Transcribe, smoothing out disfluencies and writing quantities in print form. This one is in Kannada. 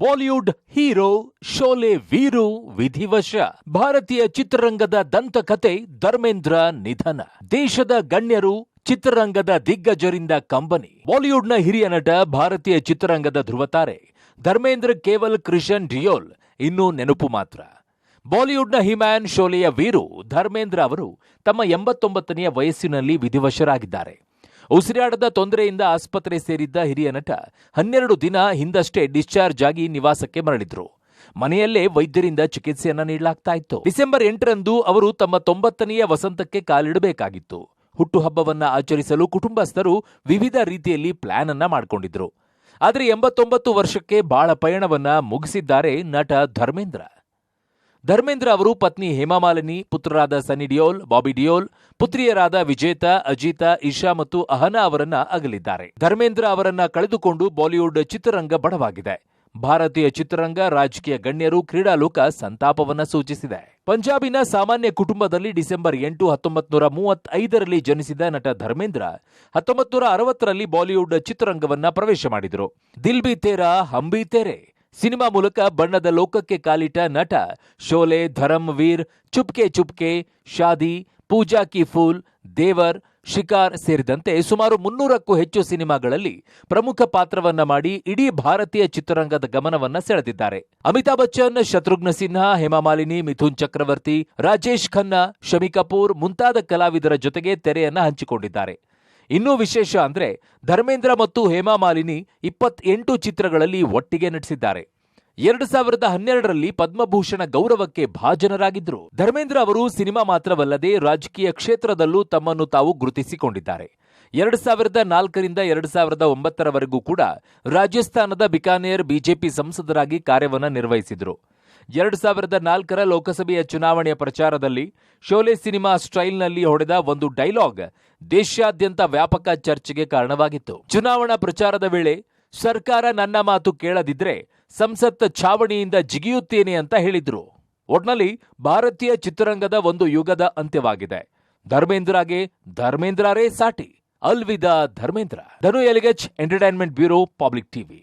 ಬಾಲಿವುಡ್ ಹೀರೋ ಶೋಲೆ ವೀರು ವಿಧಿವಶ. ಭಾರತೀಯ ಚಿತ್ರರಂಗದ ದಂತಕತೆ ಧರ್ಮೇಂದ್ರ ನಿಧನ. ದೇಶದ ಗಣ್ಯರು, ಚಿತ್ರರಂಗದ ದಿಗ್ಗಜರಿಂದ ಕಂಬನಿ. ಬಾಲಿವುಡ್ನ ಹಿರಿಯ ನಟ, ಭಾರತೀಯ ಚಿತ್ರರಂಗದ ಧ್ರುವತಾರೆ ಧರ್ಮೇಂದ್ರ ಕೇವಲ್ ಕೃಷನ್ ಡಿಯೋಲ್ ಇನ್ನೂ ನೆನಪು ಮಾತ್ರ. ಬಾಲಿವುಡ್ನ ಹಿಮ್ಯಾನ್ ಶೋಲೆಯ ವೀರು ಧರ್ಮೇಂದ್ರ ಅವರು ತಮ್ಮ 89ನೇ ವಯಸ್ಸಿನಲ್ಲಿ ವಿಧಿವಶರಾಗಿದ್ದಾರೆ. ಉಸಿರಾಟದ ತೊಂದರೆಯಿಂದ ಆಸ್ಪತ್ರೆ ಸೇರಿದ್ದ ಹಿರಿಯ ನಟ 12 ದಿನ ಹಿಂದಷ್ಟೇ ಡಿಸ್ಚಾರ್ಜ್ ಆಗಿ ನಿವಾಸಕ್ಕೆ ಮರಳಿದ್ರು. ಮನೆಯಲ್ಲೇ ವೈದ್ಯರಿಂದ ಚಿಕಿತ್ಸೆಯನ್ನ ನೀಡಲಾಗ್ತಾ ಇತ್ತು. ಡಿಸೆಂಬರ್ 8ರಂದು ಅವರು ತಮ್ಮ 90ನೇ ವಸಂತಕ್ಕೆ ಕಾಲಿಡಬೇಕಾಗಿತ್ತು. ಹುಟ್ಟುಹಬ್ಬವನ್ನ ಆಚರಿಸಲು ಕುಟುಂಬಸ್ಥರು ವಿವಿಧ ರೀತಿಯಲ್ಲಿ ಪ್ಲಾನ್ ಅನ್ನ ಮಾಡಿಕೊಂಡಿದ್ರು. ಆದರೆ 89 ವರ್ಷಕ್ಕೆ ಬಾಳ ಪಯಣವನ್ನ ಮುಗಿಸಿದ್ದಾರೆ ನಟ ಧರ್ಮೇಂದ್ರ. ಧರ್ಮೇಂದ್ರ ಅವರು ಪತ್ನಿ ಹೇಮಾಮಾಲಿನಿ, ಪುತ್ರರಾದ ಸನ್ನಿ ಡಿಯೋಲ್, ಬಾಬಿ ಡಿಯೋಲ್, ಪುತ್ರಿಯರಾದ ವಿಜೇತಾ, ಅಜಿತಾ, ಇಶಾ ಮತ್ತು ಅಹನಾ ಅವರನ್ನ ಅಗಲಿದ್ದಾರೆ. ಧರ್ಮೇಂದ್ರ ಅವರನ್ನ ಕಳೆದುಕೊಂಡು ಬಾಲಿವುಡ್ ಚಿತ್ರರಂಗ ಬಡವಾಗಿದೆ. ಭಾರತೀಯ ಚಿತ್ರರಂಗ, ರಾಜಕೀಯ ಗಣ್ಯರು, ಕ್ರೀಡಾಲೋಕ ಸಂತಾಪವನ್ನ ಸೂಚಿಸಿದೆ. ಪಂಜಾಬಿನ ಸಾಮಾನ್ಯ ಕುಟುಂಬದಲ್ಲಿ ಡಿಸೆಂಬರ್ 8, 1935ರಲ್ಲಿ ಜನಿಸಿದ ನಟ ಧರ್ಮೇಂದ್ರ 1960ರಲ್ಲಿ ಬಾಲಿವುಡ್ ಚಿತ್ರರಂಗವನ್ನ ಪ್ರವೇಶ ಮಾಡಿದರು. ದಿಲ್ ಬಿ ತೇರಾ ಹಮ್ ಬಿ ತೇರೆ ಸಿನಿಮಾ ಮೂಲಕ ಬಣ್ಣದ ಲೋಕಕ್ಕೆ ಕಾಲಿಟ್ಟ ನಟ ಶೋಲೆ, ಧರಮ್ ವೀರ್, ಚುಪ್ಕೆ ಚುಪ್ಕೆ, ಶಾದಿ, ಪೂಜಾ ಕಿ ಫೂಲ್, ದೇವರ್, ಶಿಕಾರ್ ಸೇರಿದಂತೆ ಸುಮಾರು 300ಕ್ಕೂ ಹೆಚ್ಚು ಸಿನಿಮಾಗಳಲ್ಲಿ ಪ್ರಮುಖ ಪಾತ್ರವನ್ನ ಮಾಡಿ ಇಡೀ ಭಾರತೀಯ ಚಿತ್ರರಂಗದ ಗಮನವನ್ನ ಸೆಳೆದಿದ್ದಾರೆ. ಅಮಿತಾಬ್ ಬಚ್ಚನ್, ಶತ್ರುಘ್ನ ಸಿನ್ಹಾ, ಹೇಮಾಮಾಲಿನಿ, ಮಿಥುನ್ ಚಕ್ರವರ್ತಿ, ರಾಜೇಶ್ ಖನ್ನಾ, ಶಮಿ ಕಪೂರ್ ಮುಂತಾದ ಕಲಾವಿದರ ಜೊತೆಗೆ ತೆರೆಯನ್ನ ಹಂಚಿಕೊಂಡಿದ್ದಾರೆ. ಇನ್ನೂ ವಿಶೇಷ ಅಂದ್ರೆ ಧರ್ಮೇಂದ್ರ ಮತ್ತು ಹೇಮಾಮಾಲಿನಿ 28 ಚಿತ್ರಗಳಲ್ಲಿ ಒಟ್ಟಿಗೆ ನಟಿಸಿದ್ದಾರೆ. 2012ರಲ್ಲಿ ಪದ್ಮಭೂಷಣ ಗೌರವಕ್ಕೆ ಭಾಜನರಾಗಿದ್ದರು. ಧರ್ಮೇಂದ್ರ ಅವರು ಸಿನಿಮಾ ಮಾತ್ರವಲ್ಲದೆ ರಾಜಕೀಯ ಕ್ಷೇತ್ರದಲ್ಲೂ ತಮ್ಮನ್ನು ತಾವು ಗುರುತಿಸಿಕೊಂಡಿದ್ದಾರೆ. 2004ರಿಂದ 2009ರವರೆಗೂ ಕೂಡ ರಾಜಸ್ಥಾನದ ಬಿಕಾನೇರ್ ಬಿಜೆಪಿ ಸಂಸದರಾಗಿ ಕಾರ್ಯವನ್ನ ನಿರ್ವಹಿಸಿದರು. 2004ರ ಲೋಕಸಭೆಯ ಚುನಾವಣೆಯ ಪ್ರಚಾರದಲ್ಲಿ ಶೋಲೆ ಸಿನಿಮಾ ಸ್ಟೈಲ್ನಲ್ಲಿ ಹೊಡೆದ ಒಂದು ಡೈಲಾಗ್ ದೇಶಾದ್ಯಂತ ವ್ಯಾಪಕ ಚರ್ಚೆಗೆ ಕಾರಣವಾಗಿತ್ತು. ಚುನಾವಣಾ ಪ್ರಚಾರದ ವೇಳೆ ಸರ್ಕಾರ ನನ್ನ ಮಾತು ಕೇಳದಿದ್ರೆ ಸಂಸತ್ ಛಾವಣಿಯಿಂದ ಜಿಗಿಯುತ್ತೇನೆ ಅಂತ ಹೇಳಿದ್ರು. ಒಟ್ನಲ್ಲಿ ಭಾರತೀಯ ಚಿತ್ರರಂಗದ ಒಂದು ಯುಗದ ಅಂತ್ಯವಾಗಿದೆ. ಧರ್ಮೇಂದ್ರಗೆ ಧರ್ಮೇಂದ್ರರೇ ಸಾಟಿ. ಅಲ್ವಿದಾ ಧರ್ಮೇಂದ್ರ. ಧನು ಎಲಿಗಚ್, ಎಂಟರ್ಟೈನ್ಮೆಂಟ್ ಬ್ಯೂರೋ, ಪಬ್ಲಿಕ್ ಟಿವಿ.